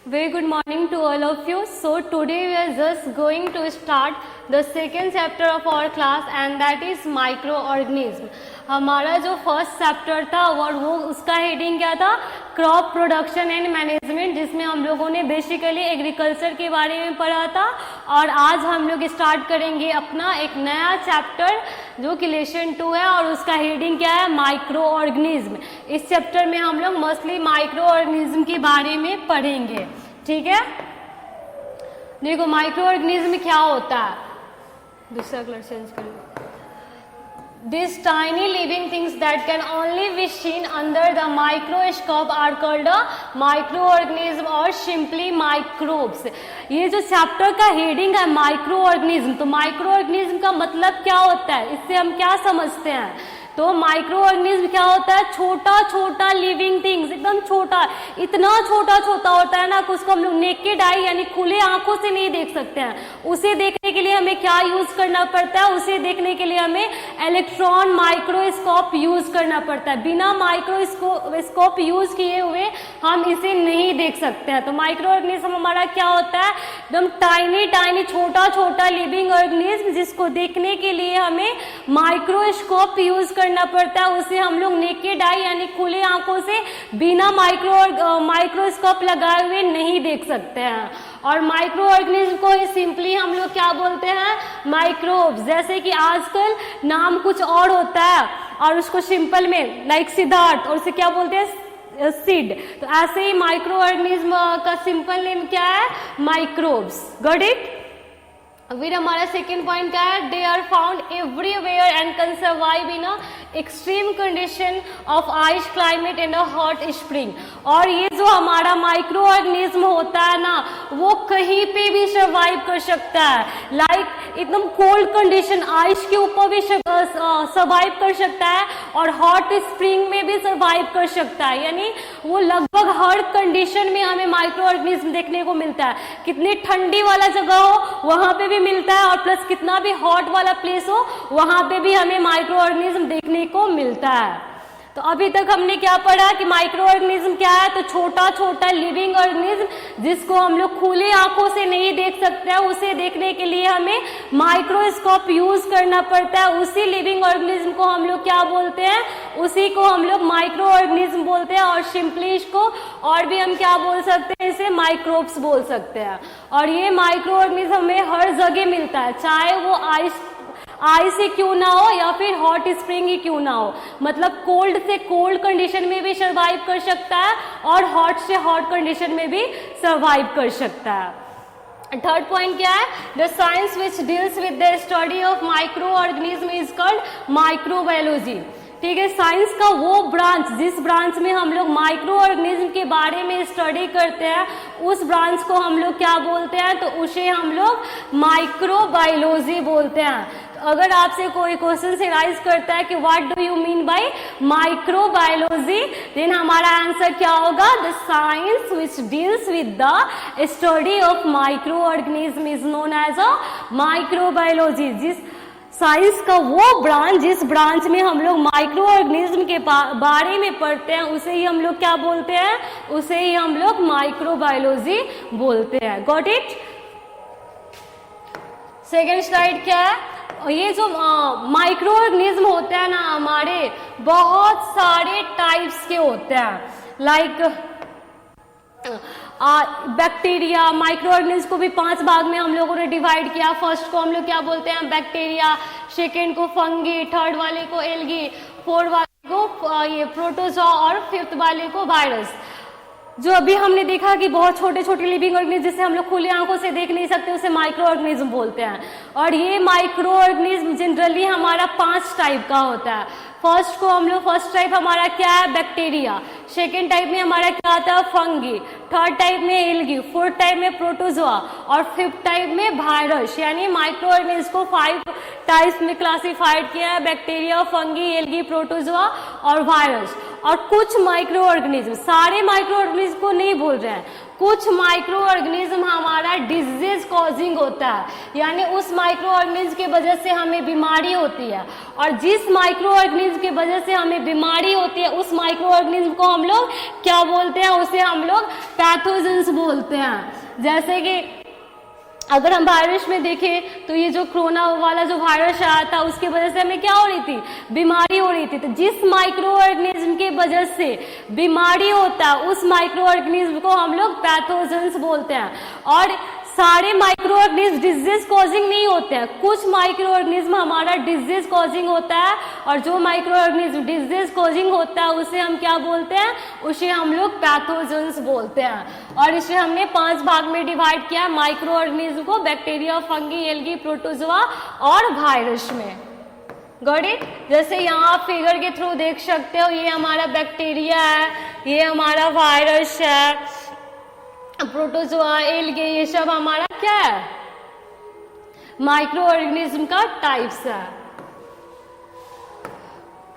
Very good morning to all of you. So today we are just going to start the second chapter of our class and that is microorganism. हमारा जो first chapter था और वो उसका heading क्या था, crop production and management, जिसमें हम लोगों ने बेसिकली एग्रीकल्चर के बारे में पढ़ा था। और आज हम लोग स्टार्ट करेंगे अपना एक नया चैप्टर जो कि लेसन 2 है और उसका हेडिंग क्या है, माइक्रो ऑर्गेनिज्म। इस चैप्टर में हम लोग मोस्टली माइक्रो ऑर्गेनिज्म के बारे में पढ़ेंगे, ठीक है। देखो माइक्रो ऑर्गेनिज्म क्या होता है, दूसरा कलर चेंज करो। These tiny living things that can only be seen under the microscope are called a microorganism or simply microbes। ये जो चैप्टर का हेडिंग है माइक्रो ऑर्गेनिज्म, तो माइक्रो ऑर्गेनिज्म का मतलब क्या होता है, इससे हम क्या समझते हैं। तो माइक्रो ऑर्गेनिज्म क्या होता है, छोटा छोटा लिविंग थिंग्स, एकदम छोटा, इतना छोटा छोटा होता है ना कि उसको हम लोग नेकेड आई यानी खुले आंखों से नहीं देख सकते हैं। उसे देखने के लिए हमें क्या यूज करना पड़ता है, उसे देखने के लिए हमें इलेक्ट्रॉन माइक्रोस्कोप यूज करना पड़ता है। बिना माइक्रोस्कोप यूज किए हुए हम इसे नहीं देख सकते हैं। तो माइक्रो ऑर्गेनिज्म हमारा क्या होता है, एकदम टाइनी टाइनी छोटा छोटा लिविंग ऑर्गेनिज्म जिसको देखने के लिए हमें माइक्रोस्कोप यूज करना पड़ता है। उसे हम लोग नेकेड आई यानी खुले आंखों से बिना माइक्रोस्कोप लगाए हुए नहीं देख सकते हैं। और माइक्रो ऑर्गेनिज्म को ही सिंपली हम लोग क्या बोलते हैं, माइक्रोब्स। जैसे कि आजकल नाम कुछ और होता है और उसको सिंपल में लाइक सिद्धार्थ, और उसे क्या बोलते हैं, सीड। तो ऐसे ही माइक्रो ऑर्गेनिज्म का सिंपल नेम क्या है, माइक्रोब्स। Got it. फिर हमारा सेकेंड पॉइंट क्या है, they are found everywhere and can survive in a extreme condition of ice climate and a hot spring. और ये जो हमारा माइक्रो ऑर्गेनिज्म होता है ना, वो कहीं पे भी सर्वाइव कर सकता है। लाइक एकदम कोल्ड कंडीशन, आइस के ऊपर भी सर्वाइव कर सकता है और हॉट स्प्रिंग में भी सर्वाइव कर सकता है। यानी वो लगभग हर कंडीशन में हमें माइक्रो ऑर्गेनिज्म देखने को मिलता है। कितनी ठंडी वाला जगह हो वहां पे भी मिलता है और प्लस कितना भी हॉट वाला प्लेस हो वहां पे भी हमें माइक्रो ऑर्गेनिज्म देखने को मिलता है। तो अभी तक हमने क्या पढ़ा कि माइक्रो ऑर्गेनिज्म क्या है, तो छोटा छोटा लिविंग ऑर्गेनिज्म जिसको हम लोग खुली आंखों से नहीं देख सकते हैं, उसे देखने के लिए हमें माइक्रोस्कोप यूज करना पड़ता है। उसी लिविंग ऑर्गेनिज्म को हम लोग क्या बोलते हैं, उसी को हम लोग माइक्रो ऑर्गेनिज्म बोलते हैं। और सिंपली इसको और भी हम क्या बोल सकते हैं, इसे माइक्रोब्स बोल सकते हैं। और ये माइक्रो ऑर्गेनिज्म हमें हर जगह मिलता है, चाहे वो आइस ही क्यों ना हो या फिर हॉट स्प्रिंग ही क्यों ना हो। मतलब कोल्ड से कोल्ड कंडीशन में भी सर्वाइव कर सकता है और हॉट से हॉट कंडीशन में भी सर्वाइव कर सकता है। थर्ड पॉइंट क्या है, the science which deals with the study of micro organism is called microbiology. ठीक है, साइंस का वो ब्रांच जिस ब्रांच में हम लोग माइक्रो ऑर्गेनिज्म के बारे में स्टडी करते हैं, उस ब्रांच को हम लोग क्या बोलते हैं, तो उसे हम लोग माइक्रोबायोलॉजी बोलते हैं। तो अगर आपसे कोई क्वेश्चन से राइज करता है कि what do you mean by microbiology, then हमारा आंसर क्या होगा, the science which deals with the study of micro organism is known as a microbiology. जिस साइंस का वो ब्रांच जिस ब्रांच में हम लोग माइक्रो ऑर्गेनिज्म के बारे में पढ़ते हैं, उसे ही हम लोग क्या बोलते हैं, उसे ही हम लोग माइक्रोबायोलॉजी बोलते हैं। Got it. सेकेंड स्लाइड क्या है, ये जो माइक्रो ऑर्गेनिज्म होते हैं ना हमारे, बहुत सारे टाइप्स के होते हैं। लाइक बैक्टीरिया, माइक्रो ऑर्गेनिज्म को भी 5 भाग में हम लोगों ने डिवाइड किया। फर्स्ट को हम लोग क्या बोलते हैं, बैक्टीरिया, सेकेंड को फंगी, थर्ड वाले को एल्गी, फोर्थ वाले को ये प्रोटोजोआ और फिफ्थ वाले को वायरस। जो अभी हमने देखा कि बहुत छोटे छोटे लिविंग ऑर्गेनिज्म जिसे हम लोग खुली आंखों से देख नहीं सकते, उसे माइक्रो ऑर्गेनिज्म बोलते हैं। और ये माइक्रो ऑर्गेनिज्म जनरली हमारा 5 टाइप का होता है। फर्स्ट टाइप हमारा क्या है, बैक्टीरिया। सेकेंड टाइप में हमारा क्या आता है, फंगी। थर्ड टाइप में एल्गी, फोर्थ टाइप में प्रोटोजोआ और फिफ्थ टाइप में वायरस। यानी माइक्रो ऑर्गेनिज्म को 5 टाइप्स में क्लासिफाइड किया है, बैक्टीरिया, फंगी, एल्गी, प्रोटोजोआ और वायरस। और कुछ माइक्रो ऑर्गेनिज्म, सारे माइक्रो ऑर्गेनिज्म को नहीं बोल रहे हैं, कुछ माइक्रो ऑर्गेनिज्म हमारा डिजीज कॉजिंग होता है, यानी उस माइक्रो ऑर्गेनिज्म की वजह से हमें बीमारी होती है, और जिस माइक्रो ऑर्गेनिज्म की वजह से हमें बीमारी होती है उस माइक्रो ऑर्गेनिज्म को हम लोग क्या बोलते हैं, उसे हम लोग पैथोजेंस बोलते हैं। जैसे कि अगर हम वायरस में देखें तो ये जो कोरोना वाला जो वायरस आया था उसकी वजह से हमें क्या हो रही थी, बीमारी हो रही थी। तो जिस माइक्रो ऑर्गेनिज्म की वजह से बीमारी होता है उस माइक्रो ऑर्गेनिज्म को हम लोग पैथोजेंस बोलते हैं। और सारे माइक्रो ऑर्गेनिज्म डिजीज कॉजिंग नहीं होते हैं, कुछ माइक्रो ऑर्गेनिज्म हमारा डिजीज कॉजिंग होता है, और जो माइक्रो ऑर्गेनिज्म डिजीज कॉजिंग होता है उसे हम क्या बोलते हैं, उसे हम लोग पैथोजेंस बोलते हैं। और इसे हमने 5 भाग में डिवाइड किया माइक्रो ऑर्गेनिज्म को, बैक्टीरिया, फंगी, एल्गी, प्रोटोजोआ और वायरस में। Got it? जैसे यहाँ आप फिगर के थ्रू देख सकते हो, ये हमारा बैक्टीरिया है, ये हमारा वायरस है, प्रोटोजोआ, एल्गे, ये सब हमारा क्या है, माइक्रो ऑर्गेनिज्म का टाइप्स है।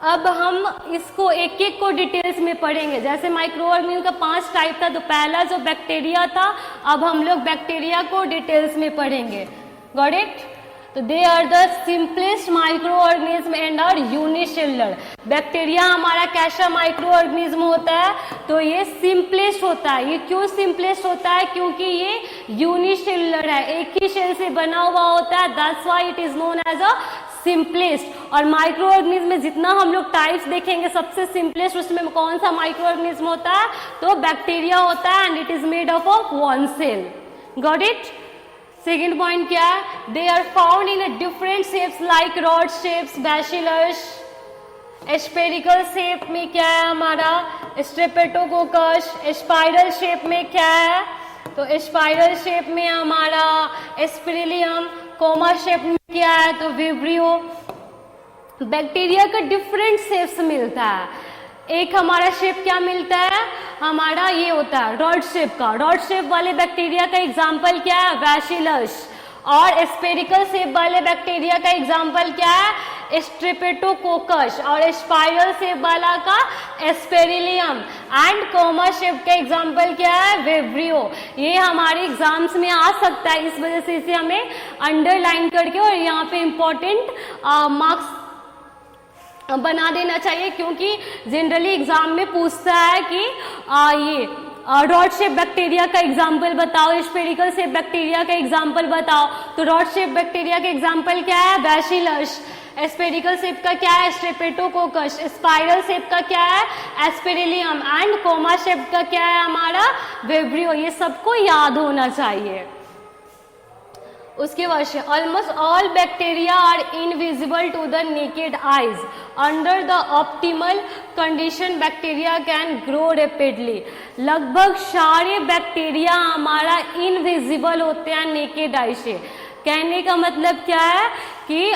अब हम इसको एक एक को डिटेल्स में पढ़ेंगे। जैसे माइक्रो ऑर्गेनिज्म का 5 टाइप था, तो पहला जो बैक्टीरिया था, अब हम लोग बैक्टीरिया को डिटेल्स में पढ़ेंगे। Got it? तो they are the simplest micro organism and are unicellular. Bacteria हमारा कैसा माइक्रो ऑर्गेनिज्म होता है, तो ये सिंपलेस्ट होता है। ये क्यों सिंपलेस्ट होता है, क्योंकि ये यूनिसेलुलर है, एक ही सेल से बना हुआ होता है, that's why it is known as a simplest. और माइक्रो ऑर्गेनिज्म में जितना हम लोग टाइप्स देखेंगे, सबसे सिंपलेस्ट उसमें कौन सा माइक्रो ऑर्गेनिज्म होता है, तो बैक्टीरिया होता है, and it is made up of 1 cell. Got it? Second point क्या है, they are found in a different shapes like rod shapes, bacillus. Spherical shape में क्या है हमारा, स्ट्रेप्टोकोकस। स्पाइरल शेप में क्या है, तो स्पाइरल शेप में हमारा एस्पेरिलियम। कोमा शेप में क्या है, तो विब्रियो। बैक्टीरिया का डिफरेंट शेप्स मिलता है। एक हमारा शेप क्या मिलता है, हमारा ये होता है रॉड शेप का। रॉड शेप वाले बैक्टीरिया का एग्जाम्पल क्या है, बैसिलस। और स्पेरिकल शेप वाले बैक्टीरिया का एग्जाम्पल क्या है, स्ट्रेप्टोकोकस। और स्पाइरल शेप वाला का एस्पेरिलियम। एंड कोमा शेप का एग्जाम्पल क्या है, विब्रियो। ये हमारे एग्जाम्स में आ सकता है, इस वजह से इसे हमें अंडरलाइन करके और यहाँ पे इंपॉर्टेंट मार्क्स बना देना चाहिए, क्योंकि जनरली एग्जाम में पूछता है कि ये रॉड शेप बैक्टीरिया का एग्जाम्पल बताओ, स्फेरिकल शेप बैक्टीरिया का एग्जाम्पल बताओ। तो रॉड शेप बैक्टीरिया का एग्जाम्पल क्या है, बैसिलस। स्फेरिकल शेप का क्या है, स्ट्रेप्टोकोकस। स्पाइरल शेप का क्या है, एस्पेरिलियम। एंड कोमा शेप का क्या है हमारा, विब्रियो। ये सबको याद होना चाहिए। उसके बाद से almost all bacteria are invisible to the naked eyes. Under the optimal condition bacteria can grow rapidly. लगभग सारे बैक्टीरिया हमारा इनविजिबल होते हैं नेकेड आई से। कहने का मतलब क्या है कि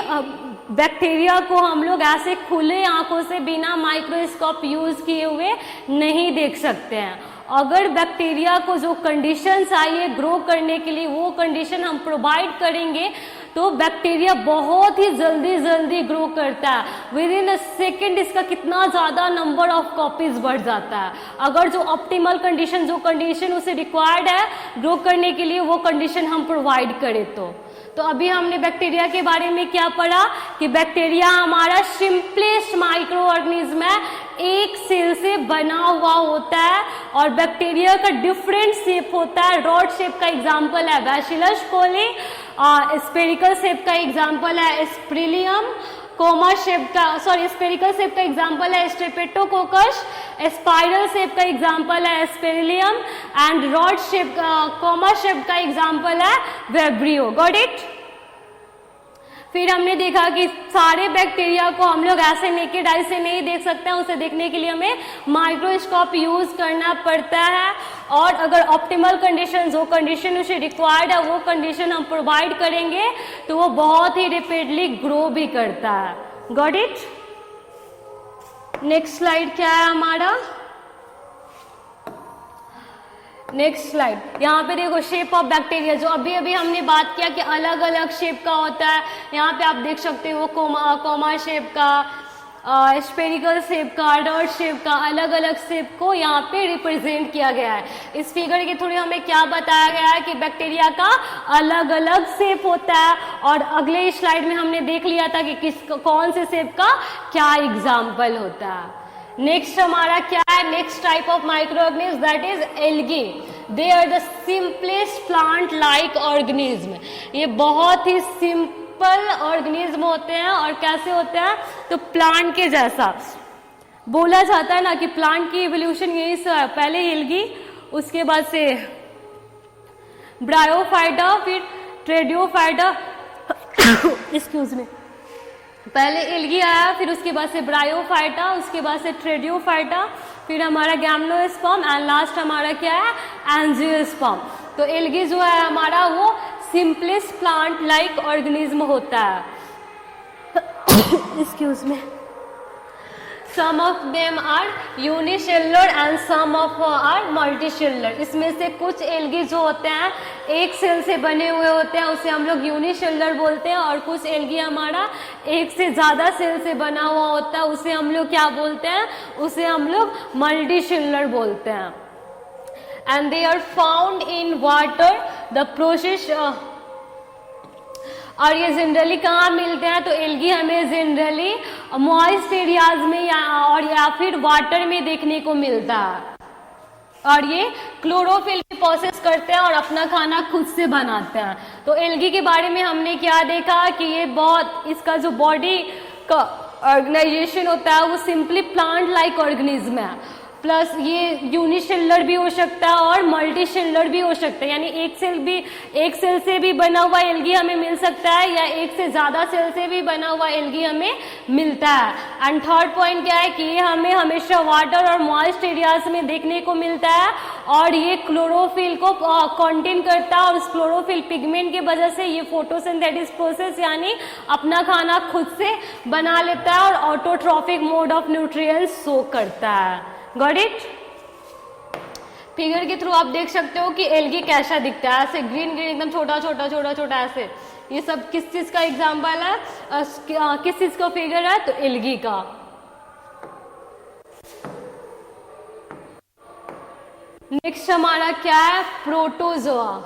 बैक्टीरिया को हम लोग ऐसे खुले आंखों से बिना माइक्रोस्कोप यूज किए हुए नहीं देख सकते हैं। अगर बैक्टीरिया को जो कंडीशन चाहिए ग्रो करने के लिए, वो कंडीशन हम प्रोवाइड करेंगे, तो बैक्टीरिया बहुत ही जल्दी ग्रो करता है। विद इन अ सेकेंड इसका कितना ज़्यादा नंबर ऑफ कॉपीज बढ़ जाता है। अगर जो ऑप्टिमल कंडीशन, जो कंडीशन उसे रिक्वायर्ड है ग्रो करने के लिए, वो कंडीशन हम प्रोवाइड करें तो अभी हमने बैक्टीरिया के बारे में क्या पढ़ा कि बैक्टीरिया हमारा सिंपलेस्ट माइक्रो ऑर्गेनिज्म है, एक सेल से बना हुआ होता है। और बैक्टीरिया का डिफरेंट शेप होता है। रॉड शेप का एग्जांपल है बैसिलस कोली, स्फेरिकल शेप का एग्जांपल है स्पेरिलियम, कोमा शेप का स्फेरिकल शेप का एग्जांपल है स्ट्रेप्टोकोकस, स्पाइरल शेप का एग्जांपल है स्पेरिलियम, एंड रॉड शेप का, कोमा शेप का एग्जांपल है विब्रियो। Got it? फिर हमने देखा कि सारे बैक्टीरिया को हम लोग ऐसे नेकेड आई से नहीं देख सकते हैं, उसे देखने के लिए हमें माइक्रोस्कोप यूज करना पड़ता है। और अगर ऑप्टिमल कंडीशन, जो कंडीशन उसे रिक्वायर्ड है, वो कंडीशन हम प्रोवाइड करेंगे तो वो बहुत ही रैपिडली ग्रो भी करता है। Got it? नेक्स्ट स्लाइड क्या है हमारा, नेक्स्ट स्लाइड। यहाँ पे देखो शेप ऑफ बैक्टीरिया, जो अभी अभी हमने बात किया कि अलग अलग शेप का होता है। यहाँ पे आप देख सकते हो कोमा शेप का, स्पेरिकल शेप का, डॉट शेप का, अलग अलग शेप को यहाँ पे रिप्रेजेंट किया गया है। इस फिगर के थ्रू हमें क्या बताया गया है कि बैक्टीरिया का अलग अलग शेप होता है, और अगले स्लाइड में हमने देख लिया था कि कौन से शेप का क्या एग्जाम्पल होता है। नेक्स्ट हमारा क्या है, next type of micro organism that is algae. They are the simplest plant like organism. ये बहुत ही सिंपल ऑर्गेनिज्म होते हैं, और कैसे होते हैं तो प्लांट के जैसा बोला जाता है ना कि प्लांट की इवोल्यूशन यही से है, पहले एल्गी, उसके बाद से ब्रायोफाइटा, फिर ट्रेडियोफाइटा एक्सक्यूज मी, पहले एल्गी आया, फिर उसके बाद से ब्रायोफाइटा, उसके बाद से ट्रेडियोफाइटा, फिर हमारा गैम्नोस्पर्म, एंड लास्ट हमारा क्या है एंजियोस्पर्म। तो एल्गी जो है हमारा वो सिंपलेस्ट प्लांट लाइक ऑर्गेनिज्म होता है। Excuse me. Some of them are unicellular and some of are multicellular। इसमें से कुछ एल्गी जो होते हैं एक सेल से बने हुए होते हैं, उसे हम लोग यूनिसेलुलर बोलते हैं, और कुछ एल्गी हमारा एक से ज़्यादा सेल से बना हुआ होता है, उसे हम लोग क्या बोलते हैं, उसे हम लोग मल्टीसेलुलर बोलते हैं। And they are found in water. The process, और ये जनरली कहाँ मिलते हैं तो एल्गी हमें जनरली मॉइस्ट एरियाज में या फिर वाटर में देखने को मिलता है, और ये क्लोरोफिल भी प्रोसेस करते हैं और अपना खाना खुद से बनाते हैं। तो एल्गी के बारे में हमने क्या देखा कि ये बहुत, इसका जो बॉडी का ऑर्गेनाइजेशन होता है वो सिंपली प्लांट लाइक ऑर्गेनिज्म है, प्लस ये यूनिसेलुलर भी हो सकता है और मल्टीसेलुलर भी हो सकता है, यानी एक सेल से भी बना हुआ एल्गी हमें मिल सकता है, या एक से ज़्यादा सेल से भी बना हुआ एल्गी हमें मिलता है। एंड थर्ड पॉइंट क्या है कि ये हमें हमेशा वाटर और मॉइस्ट एरियाज में देखने को मिलता है, और ये क्लोरोफिल को कंटेन करता है, और उस क्लोरोफिल पिगमेंट की वजह से ये फोटोसिंथेसिस प्रोसेस यानी अपना खाना खुद से बना लेता है, और autotrophic mode of nutrients show करता है। Got it? फिगर के थ्रू आप देख सकते हो कि एल्गी कैसा दिखता है, ऐसे ग्रीन ग्रीन एकदम छोटा छोटा छोटा छोटा ऐसे। ये सब किस चीज का एग्जांपल है, किस चीज का फिगर है तो एल्गी का। नेक्स्ट हमारा क्या है, protozoa.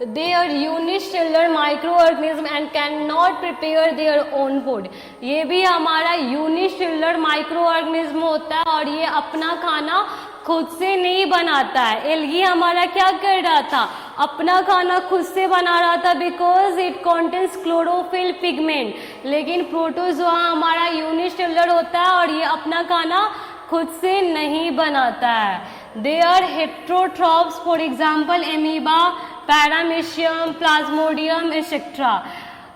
They are unicellular microorganism and cannot prepare their own food। ये भी हमारा यूनिसेलुलर माइक्रोऑर्गेनिज्म होता है, और ये अपना खाना खुद से नहीं बनाता है। एल्गी हमारा क्या कर रहा था, अपना खाना खुद से बना रहा था because it contains chlorophyll pigment. लेकिन प्रोटोजोआ हमारा यूनिसेलुलर होता है और ये अपना खाना खुद से नहीं बनाता है। They are heterotrophs, for example amoeba, paramecium, plasmodium etcetera.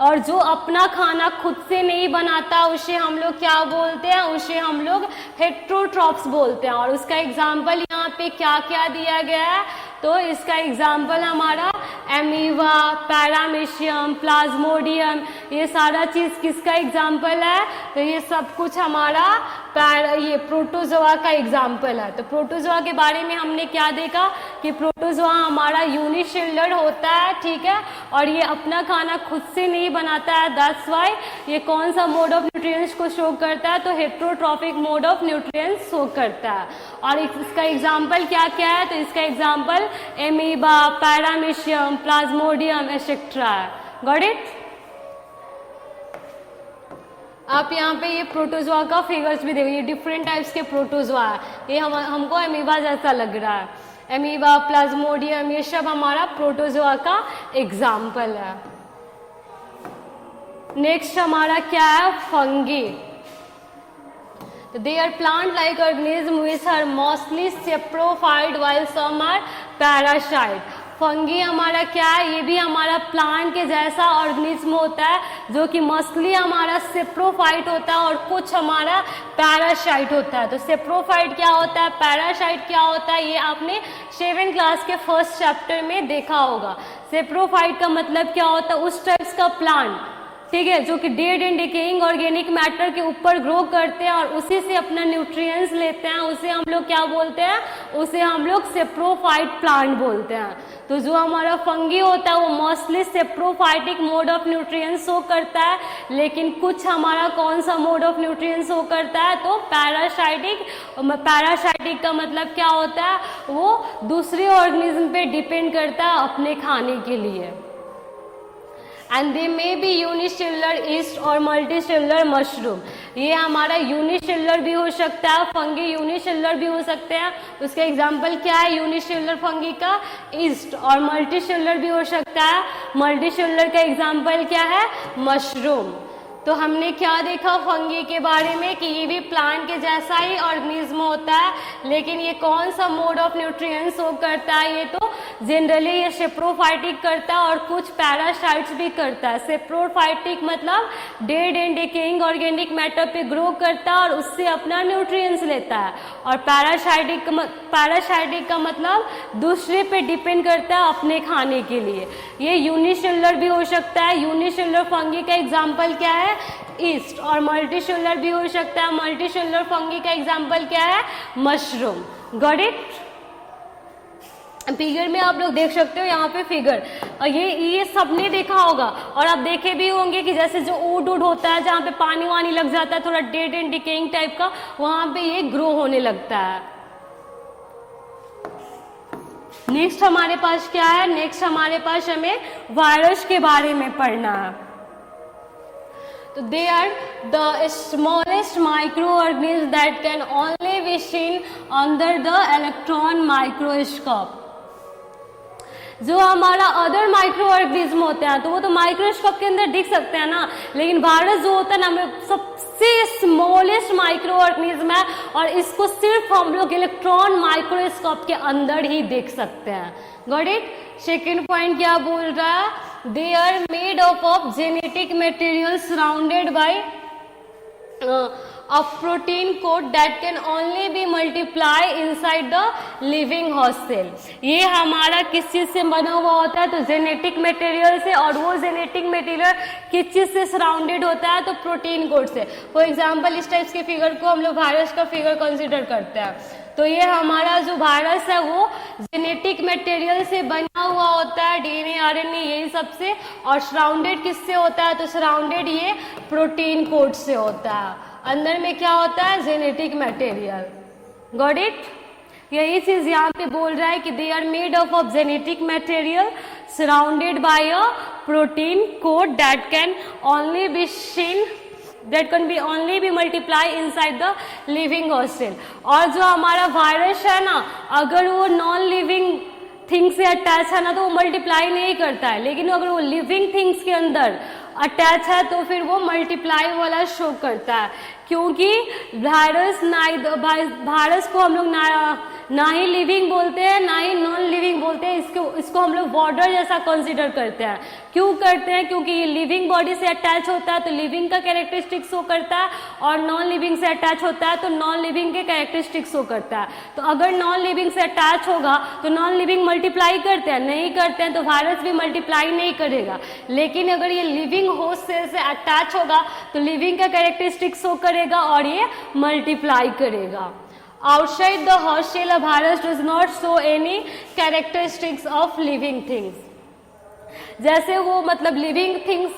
और जो अपना खाना खुद से नहीं बनाता उसे हम लोग क्या बोलते हैं, उसे हम लोग हेट्रोट्रॉप्स बोलते हैं। और उसका एग्जाम्पल यहाँ पे क्या क्या दिया गया है, तो इसका एग्जाम्पल हमारा एमीबा, पैरामीशियम, प्लाज्मोडियम, ये सारा चीज़ किसका एग्जाम्पल है, तो ये सब कुछ हमारा ये प्रोटोजोआ का एग्जाम्पल है। तो प्रोटोजोआ के बारे में हमने क्या देखा कि प्रोटोजोआ हमारा यूनिसेलुलर होता है, ठीक है, और ये अपना खाना खुद से नहीं बनाता है। दैट्स व्हाई ये कौन सा मोड ऑफ न्यूट्रिएंट्स को शो करता है, तो heterotrophic mode of nutrients show करता है। और इसका एग्जाम्पल क्या क्या है, तो इसका example amoeba, paramecium, plasmodium etcetera है। Got it? आप यहाँ पे ये प्रोटोजोआ का फिगर्स भी देखो, ये डिफरेंट टाइप्स के प्रोटोजोआ है। ये हमको एमीबा जैसा लग रहा है, एमीबा, प्लाज्मोडियम, ये सब हमारा प्रोटोजोआ का एग्जाम्पल है। नेक्स्ट हमारा क्या है, fungi. They are plant-like organisms which are mostly saprophyte while some are parasite। Fungi हमारा क्या है, ये भी हमारा प्लांट के जैसा ऑर्गेनिज्म होता है जो कि मोस्टली हमारा सेप्रोफाइट होता है और कुछ हमारा पैरासाइट होता है। तो सेप्रोफाइट क्या होता है, पैरासाइट क्या होता है, ये आपने 7th क्लास के फर्स्ट चैप्टर में देखा होगा। सेप्रोफाइट का मतलब क्या होता है, उस टाइप्स का प्लांट ठीक है, जो कि dead and decaying organic matter के ऊपर ग्रो करते हैं और उसी से अपना न्यूट्रिएंट्स लेते हैं, उसे हम लोग क्या बोलते हैं, उसे हम लोग सेप्रोफाइट प्लांट बोलते हैं। तो जो हमारा फंगी होता है वो mostly saprophytic mode of nutrients show करता है, लेकिन कुछ हमारा कौन सा मोड ऑफ न्यूट्रिएंट्स शो करता है, तो पैरासाइटिक। पैरासाइटिक का मतलब क्या होता है, वो दूसरे ऑर्गेनिज्म पे डिपेंड करता है अपने खाने के लिए। And they may be unicellular east और मल्टीसेलुलर मशरूम। ये हमारा यूनिसेलुलर भी हो सकता है, फंगी यूनिसेलुलर भी हो सकते हैं। उसका एग्जांपल क्या है यूनिसेलुलर फंगी का, ईस्ट, और मल्टीसेलुलर भी हो सकता है। मल्टीसेलुलर का एग्जांपल क्या है, मशरूम। तो हमने क्या देखा फंगी के बारे में कि ये भी प्लांट के जैसा ही ऑर्गेनिज्म होता है, लेकिन ये कौन सा मोड ऑफ न्यूट्रिएंट्स शो करता है, ये तो जनरली ये सेप्रोफाइटिक करता है और कुछ पैरासाइट्स भी करता है। सेप्रोफाइटिक मतलब dead and decaying organic matter पे ग्रो करता है और उससे अपना न्यूट्रिएंट्स लेता है। और पैरासाइटिक का मतलब दूसरे पे डिपेंड करता है अपने खाने के लिए। ये यूनिसेलुलर भी हो सकता है। यूनिसेलुलर फंगी का एग्जाम्पल क्या है, ईस्ट, और मल्टीसेलुलर भी हो सकता है। मल्टीसेलुलर फंगी का एग्जाम्पल क्या है, मशरूम। Got it? फिगर में आप लोग देख सकते हो, यहाँ पे फिगर, और ये सबने देखा होगा और आप देखे भी होंगे कि जैसे जो ऊड होता है जहाँ पे पानी वानी लग जाता है, थोड़ा डेड एंड डिकेइंग टाइप का, वहां पे ये ग्रो होने लगता है। नेक्स्ट हमारे पास क्या है, नेक्स्ट हमारे पास हमें वायरस के बारे में पढ़ना है। तो they are the smallest micro organism that can only be seen under the electron microscope. जो हमारा अदर माइक्रो ऑर्गेनिज्म होते हैं तो वो तो माइक्रोस्कोप के अंदर दिख सकते हैं ना, लेकिन वायरस जो होता है ना हमें सबसे स्मॉलेस्ट माइक्रो ऑर्गेनिज्म है और इसको सिर्फ हम लोग इलेक्ट्रॉन माइक्रोस्कोप के अंदर ही देख सकते हैं। Got it? सेकेंड पॉइंट क्या बोल रहा है, they are made of genetic material surrounded by a protein coat that can only be multiply inside the living host cell। ये हमारा किस चीज से बना हुआ होता है, तो जेनेटिक मटेरियल से, और वो जेनेटिक मटेरियल किस चीज से सराउंडेड होता है, तो प्रोटीन कोट से। फॉर एग्जांपल इस टाइप के फिगर को हम लोग वायरस का फिगर कंसिडर करते हैं। तो ये हमारा जो वायरस है वो जेनेटिक मटेरियल से बना हुआ होता है, डीएनए आरएनए यही सब से, और सराउंडेड किससे होता है, तो सराउंडेड ये प्रोटीन कोट से होता है। अंदर में क्या होता है, जेनेटिक मटेरियल। Got it? यही चीज यहाँ पे बोल रहा है कि they are made of genetic material surrounded by a protein coat that can only be seen, that can be only be multiply inside the living host cell। और जो हमारा वायरस है ना, अगर वो नॉन लिविंग थिंग से attach है ना तो वो मल्टीप्लाई नहीं करता है, लेकिन अगर वो लिविंग थिंग्स के अंदर अटैच है तो फिर वो मल्टीप्लाई वाला शो करता है। क्योंकि वायरस को हम लोग ना ही लिविंग बोलते हैं ना ही नॉन लिविंग बोलते हैं, इसको हम लोग बॉर्डर जैसा कंसीडर करते हैं। क्यों करते हैं? क्योंकि ये लिविंग बॉडी से अटैच होता है तो लिविंग का कैरेक्टरिस्टिक शो करता है, और नॉन लिविंग से अटैच होता है तो नॉन लिविंग के कैरेक्टरिस्टिक शो करता है। तो अगर नॉन लिविंग से अटैच होगा तो नॉन लिविंग मल्टीप्लाई करते हैं, नहीं करते हैं तो वायरस भी मल्टीप्लाई नहीं करेगा। लेकिन अगर ये लिविंग होस्ट सेल से अटैच होगा तो लिविंग का कैरेक्टरिस्टिक शो करेगा और ये मल्टीप्लाई करेगा। Outside the host cell, a virus does not show any characteristics of living things। जैसे वो मतलब लिविंग थिंग्स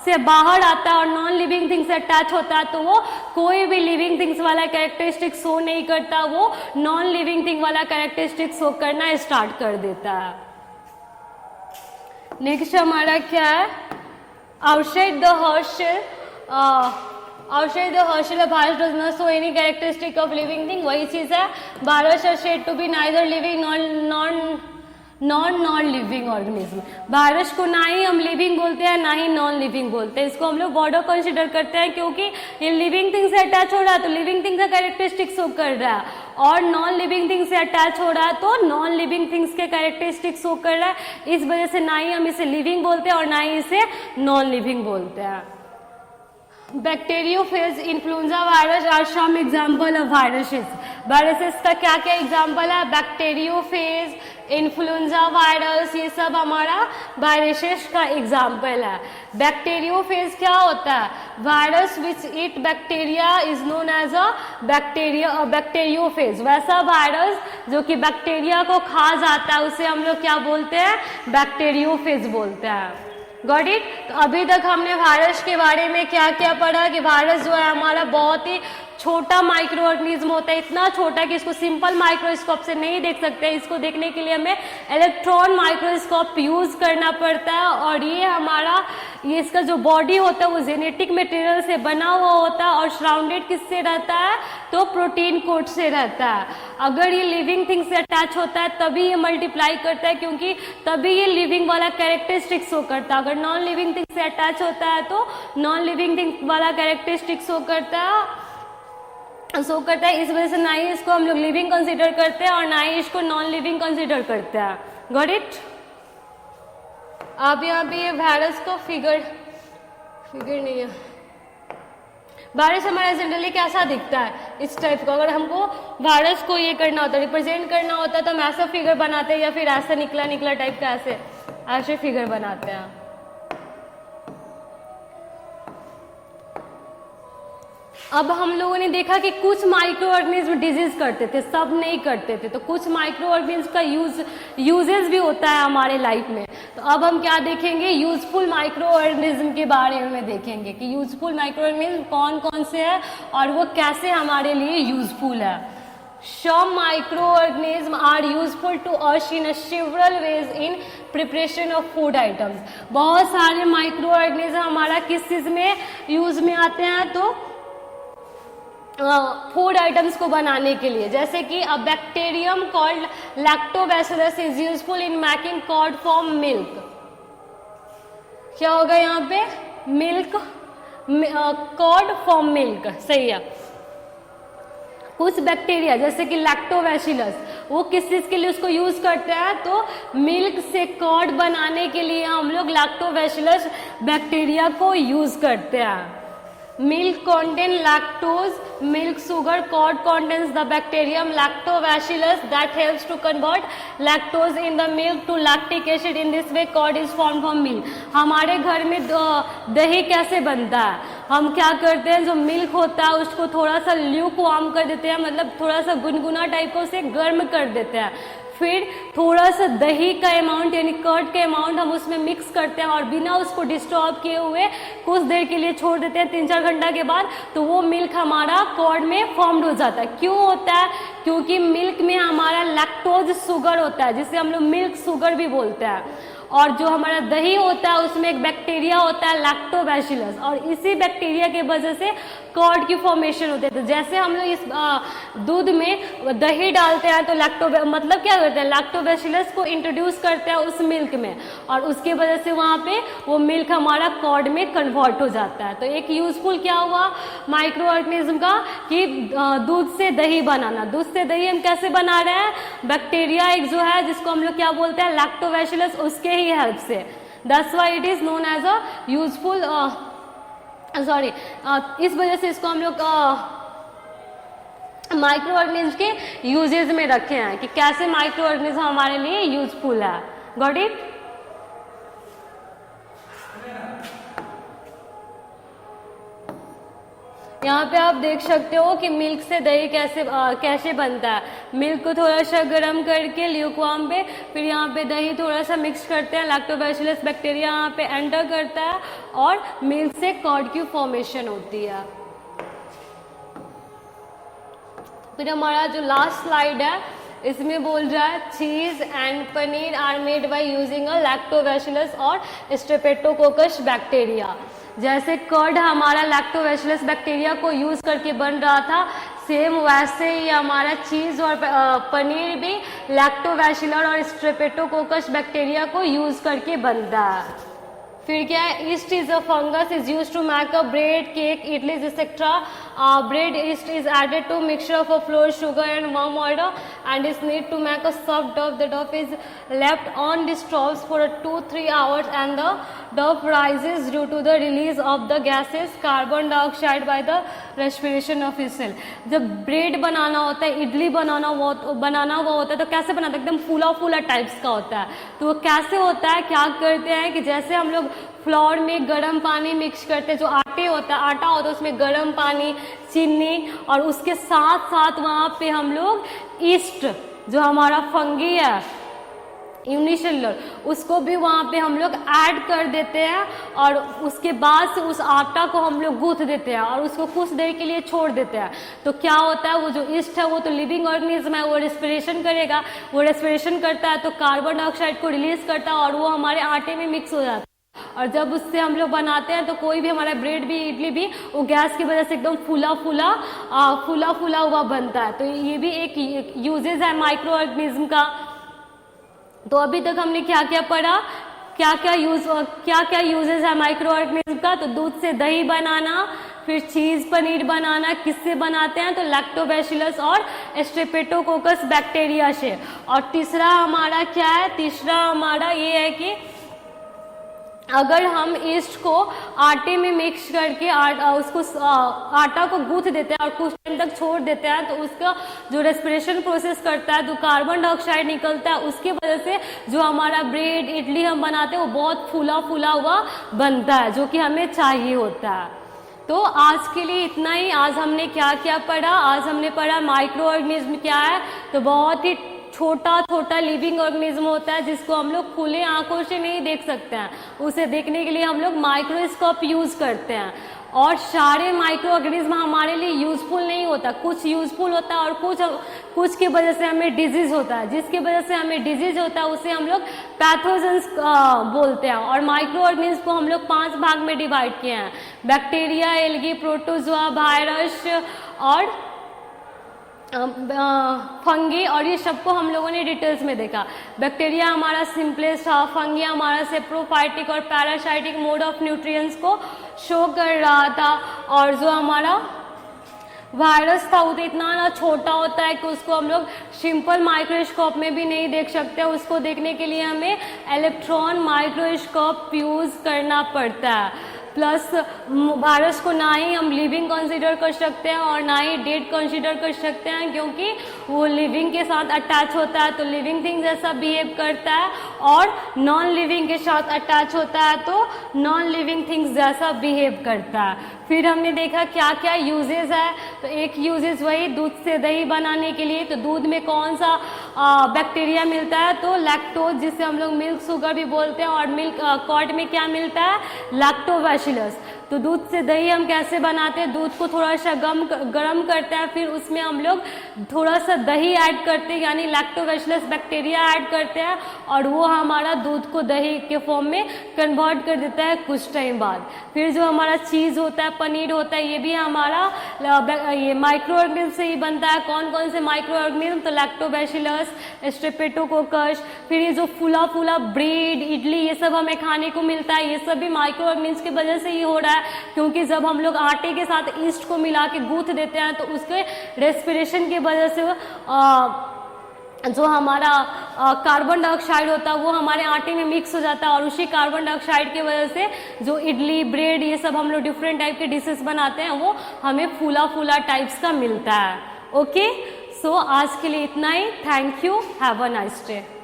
से बाहर आता है और नॉन लिविंग थिंग्स से अटैच होता है तो वो कोई भी लिविंग थिंग्स वाला कैरेक्टरिस्टिक शो नहीं करता, वो नॉन लिविंग थिंग वाला कैरेक्टरिस्टिक शो करना स्टार्ट कर देता है। नेक्स्ट हमारा क्या है, outside the host cell, outside the host cell, a virus does not show any characteristic of living thing। वही चीज है, virus are said to be neither living non living organism. Virus को ना ही हम लिविंग बोलते हैं ना ही नॉन लिविंग बोलते हैं, इसको हम लोग बॉर्डर कंसिडर करते हैं क्योंकि ये लिविंग थिंग से अटैच हो रहा है तो लिविंग थिंग का कैरेक्टरिस्टिक शो कर रहा है, और नॉन लिविंग थिंग से अटैच हो रहा है तो नॉन लिविंग थिंग्स के कैरेक्टरिस्टिक शो कर रहा है। इस वजह से ना ही हम इसे लिविंग बोलते हैं और ना ही इसे नॉन लिविंग बोलते हैं। Bacteriophage influenza virus are some example of viruses. Viruses का क्या क्या एग्जाम्पल है? बैक्टीरियोफेज, इन्फ्लुएंजा वायरस, ये सब हमारा वायरसेस का एग्जाम्पल है। बैक्टीरियोफेज क्या होता है? Virus which eat bacteria is known as a bacteriophage. वैसा वायरस जो कि बैक्टीरिया को खा जाता है उसे हम लोग क्या बोलते हैं? बैक्टीरियोफेज बोलते हैं। Got it? तो अभी तक हमने वायरस के बारे में क्या क्या पढ़ा कि वायरस जो है हमारा बहुत ही छोटा माइक्रो ऑर्गेनिज्म होता है, इतना छोटा कि इसको सिंपल माइक्रोस्कोप से नहीं देख सकते। इसको देखने के लिए हमें इलेक्ट्रॉन माइक्रोस्कोप यूज करना पड़ता है। और ये इसका जो बॉडी होता है वो जेनेटिक मटेरियल से बना हुआ होता है और सराउंडेड किससे रहता है? तो प्रोटीन कोट से रहता है। अगर ये लिविंग थिंग से अटैच होता है तभी ये मल्टीप्लाई करता है, क्योंकि तभी ये लिविंग वाला कैरेक्टरिस्टिक्स शो करता है। अगर नॉन लिविंग थिंग से अटैच होता है तो नॉन लिविंग थिंग वाला कैरेक्टरिस्टिक्स शो करता है। इस वजह से ना ही इसको हम लोग लिविंग कंसीडर करते हैं और ना ही इसको नॉन लिविंग कंसीडर करते हैं। Got it? आप यहाँ पे ये वायरस को फिगर नहीं है। वायरस हमारा जनरली कैसा दिखता है? इस टाइप का। अगर हमको वायरस को ये करना होता है, रिप्रेजेंट करना होता है, तो हम ऐसा फिगर बनाते हैं या फिर ऐसा निकला टाइप का ऐसे फिगर बनाते हैं। अब हम लोगों ने देखा कि कुछ माइक्रो ऑर्गेनिज्म डिजीज करते थे, सब नहीं करते थे। तो कुछ माइक्रो ऑर्गेनिज्म का यूजेस भी होता है हमारे लाइफ में। तो अब हम क्या देखेंगे? यूजफुल माइक्रो ऑर्गेनिज्म के बारे में देखेंगे कि यूजफुल माइक्रो ऑर्गेनिज्म कौन कौन से हैं और वो कैसे हमारे लिए यूजफुल है। Some microorganisms are useful to us in several ways in preparation of food items. बहुत सारे माइक्रो ऑर्गेनिज्म हमारा किस चीज में यूज में आते हैं? तो फूड आइटम्स को बनाने के लिए। जैसे कि a bacterium called lactobacillus is useful in making curd from milk. क्या होगा यहाँ पे? Milk, curd from milk. सही है। कुछ बैक्टीरिया जैसे कि लैक्टोबैसिलस, वो किस चीज के लिए उसको यूज करते हैं? तो मिल्क से कर्ड बनाने के लिए हम लोग लैक्टोबैसिलस बैक्टीरिया को यूज करते हैं। Milk contain lactose, milk sugar, curd contains the bacterium lactobacillus that helps to convert lactose in the milk to lactic acid. In this way curd is formed from milk. हमारे घर में दही कैसे बनता है? हम क्या करते हैं? जो मिल्क होता है उसको थोड़ा सा ल्यूक वार्म कर देते हैं, मतलब थोड़ा सा गुनगुना टाइप को उसे गर्म कर देते हैं। फिर थोड़ा सा दही का अमाउंट यानी कर्ड का अमाउंट हम उसमें मिक्स करते हैं और बिना उसको डिस्टर्ब किए हुए कुछ देर के लिए छोड़ देते हैं, 3-4 घंटा के बाद। तो वो मिल्क हमारा कर्ड में फॉर्म्ड हो जाता है। क्यों होता है? क्योंकि मिल्क में हमारा लैक्टोज शुगर होता है, जिसे हम लोग मिल्क शुगर भी बोलते हैं। और जो हमारा दही होता है उसमें एक बैक्टीरिया होता है लैक्टोबैसिलस, और इसी बैक्टीरिया के वजह से कर्ड की फॉर्मेशन होती है। तो जैसे हम लोग इस दूध में दही डालते हैं तो मतलब क्या करते हैं? लैक्टोबैसिलस को इंट्रोड्यूस करते हैं उस मिल्क में, और उसके वजह से वहाँ पे वो मिल्क हमारा कर्ड में कन्वर्ट हो जाता है। तो एक यूजफुल क्या हुआ माइक्रो ऑर्गेनिज्म का कि दूध से दही बनाना। दूध से दही हम कैसे बना रहे हैं? बैक्टीरिया एक जो है जिसको हम लोग क्या बोलते हैं? लैक्टोबैसिलस, उसके ही हेल्प से। That's why it is known as a useful इस वजह से इसको हम लोग माइक्रो ऑर्गेनिज्म के यूजेज में रखे हैं कि कैसे माइक्रो ऑर्गेनिज्म हमारे लिए यूजफुल है। Got it? यहाँ पे आप देख सकते हो कि मिल्क से दही कैसे बनता है। मिल्क को थोड़ा सा गर्म करके ल्यूकवार्म पे, फिर यहाँ पे दही थोड़ा सा मिक्स करते हैं, लैक्टोबैसिलस बैक्टीरिया यहाँ पे एंटर करता है और मिल्क से कर्ड की फॉर्मेशन होती है। फिर हमारा जो लास्ट स्लाइड है इसमें बोल रहा है cheese and paneer are made by using a lactobacillus और स्ट्रेप्टोकोकस बैक्टीरिया। जैसे कर्ड हमारा लैक्टोबैसिलस बैक्टीरिया को यूज करके बन रहा था, सेम वैसे ही हमारा चीज और पनीर भी लैक्टोबैसिलस और स्ट्रेप्टोकोकस बैक्टीरिया को यूज करके बनता है। फिर क्या है? Yeast is a fungus is use to make a bread, cake, idlis etcetera. bread yeast is added to mixture of a flour, sugar and warm water and is need to make a soft dough. The dough is left on the stoves for 2-3 hours and the dough rises due to the release of the gases carbon dioxide by the respiration of its cell. जब bread बनाना होता है, इडली बनाना हुआ होता है तो कैसे बनाते हैं, एकदम फूला फूला टाइप्स का होता है. तो वो कैसे होता है, क्या करते हैं कि जैसे हम लोग फ्लोर में गर्म पानी मिक्स करते हैं, जो आटा होता है उसमें गर्म पानी, चीनी और उसके साथ साथ वहाँ पे हम लोग ईस्ट जो हमारा फंगी है यूनिसेलुलर, उसको भी वहाँ पे हम लोग ऐड कर देते हैं और उसके बाद से उस आटा को हम लोग गूंथ देते हैं और उसको कुछ देर के लिए छोड़ देते हैं. तो क्या होता है, वो जो ईस्ट है वो तो लिविंग ऑर्गेनिज्म है, वो रेस्पिरेशन करेगा, वो रेस्पिरेशन करता है तो कार्बन डाइऑक्साइड को रिलीज करता है और वो हमारे आटे में मिक्स हो जाता है. और जब उससे हम लोग बनाते हैं तो कोई भी हमारा ब्रेड भी, इडली भी, वो गैस की वजह से एकदम फूला फूला हुआ बनता है. तो ये भी एक यूजेज है माइक्रो ऑर्गेनिज्म का. तो अभी तक हमने क्या क्या पढ़ा, क्या क्या यूजेस है माइक्रो ऑर्गेनिज्म का. तो दूध से दही बनाना, फिर चीज पनीर बनाना, किससे बनाते हैं तो लैक्टोबैसिलस और स्ट्रेप्टोकोकस बैक्टीरिया से. और तीसरा हमारा क्या है, तीसरा हमारा ये है कि अगर हम ईस्ट को आटे में मिक्स करके उसको आटा को गूंथ देते हैं और कुछ टाइम तक छोड़ देते हैं तो उसका जो रेस्पिरेशन प्रोसेस करता है तो कार्बन डाइऑक्साइड निकलता है, उसकी वजह से जो हमारा ब्रेड इडली हम बनाते हैं वो बहुत फूला हुआ बनता है, जो कि हमें चाहिए होता है. तो आज के लिए इतना ही. आज हमने क्या क्या पढ़ा, आज हमने पढ़ा माइक्रो ऑर्गेनिज्म क्या है. तो बहुत ही छोटा लिविंग ऑर्गेनिज्म होता है जिसको हम लोग खुले आंखों से नहीं देख सकते हैं, उसे देखने के लिए हम लोग माइक्रोस्कोप यूज करते हैं. और सारे माइक्रो ऑर्गेनिज्म हमारे लिए यूजफुल नहीं होता, कुछ यूजफुल होता है और कुछ की वजह से हमें डिजीज होता है. जिसकी वजह से हमें डिजीज होता है उसे हम लोग पैथोजेंस बोलते हैं. और माइक्रो ऑर्गेनिज्म को हम लोग 5 भाग में डिवाइड किए हैं, बैक्टीरिया, एल्गी, प्रोटोजोआ, वायरस और फंगी. और ये सबको हम लोगों ने डिटेल्स में देखा. बैक्टीरिया हमारा सिंपलेस्ट था, फंगी हमारा सेप्रोफाइटिक और पैरासाइटिक मोड ऑफ न्यूट्रिएंट्स को शो कर रहा था. और जो हमारा वायरस था वो तो इतना ना छोटा होता है कि उसको हम लोग सिंपल माइक्रोस्कोप में भी नहीं देख सकते. उसको देखने के लिए हमें इलेक्ट्रॉन माइक्रोस्कोप यूज करना पड़ता है. प्लस वायरस को ना ही हम लिविंग कंसीडर कर सकते हैं और ना ही डेड कंसीडर कर सकते हैं, क्योंकि वो लिविंग के साथ अटैच होता है तो लिविंग थिंग जैसा बिहेव करता है, और नॉन लिविंग के साथ अटैच होता है तो नॉन लिविंग थिंग्स जैसा बिहेव करता है. फिर हमने देखा क्या क्या यूजेस है. तो एक यूजेस वही दूध से दही बनाने के लिए. तो दूध में कौन सा बैक्टीरिया मिलता है तो लैक्टोज, जिसे हम लोग मिल्क शुगर भी बोलते हैं. और मिल्क कर्ड में क्या मिलता है, लैक्टोबैसिलस. तो दूध से दही हम कैसे बनाते हैं, दूध को थोड़ा सा गर्म करते हैं, फिर उसमें हम लोग थोड़ा सा दही ऐड करते हैं, यानी लैक्टोबैसिलस बैक्टीरिया ऐड करते हैं और वो हमारा दूध को दही के फॉर्म में कन्वर्ट कर देता है कुछ टाइम बाद. फिर जो हमारा चीज़ होता है, पनीर होता है, ये भी हमारा ये माइक्रो ऑर्गेनिज्म से ही बनता है. कौन कौन से माइक्रो ऑर्गेनिज्म तो लैक्टोबैसिलस, स्ट्रेप्टोकोकस. फिर ये जो फूला ब्रेड, इडली, ये सब हमें खाने को मिलता है, ये सब भी माइक्रो ऑर्गेनिज्म की वजह से ही हो रहा है. क्योंकि जब हम लोग आटे के साथ ईस्ट को मिला के गूंथ देते हैं तो उसके रेस्पिरेशन की वजह से जो हमारा कार्बन डाइऑक्साइड होता है वो हमारे आटे में मिक्स हो जाता है और उसी कार्बन डाइऑक्साइड की वजह से जो इडली, ब्रेड, ये सब हम लोग डिफरेंट टाइप के डिशेस बनाते हैं वो हमें फूला टाइप्स का मिलता है. ओके, सो आज के लिए इतना ही. Thank you, have a nice day.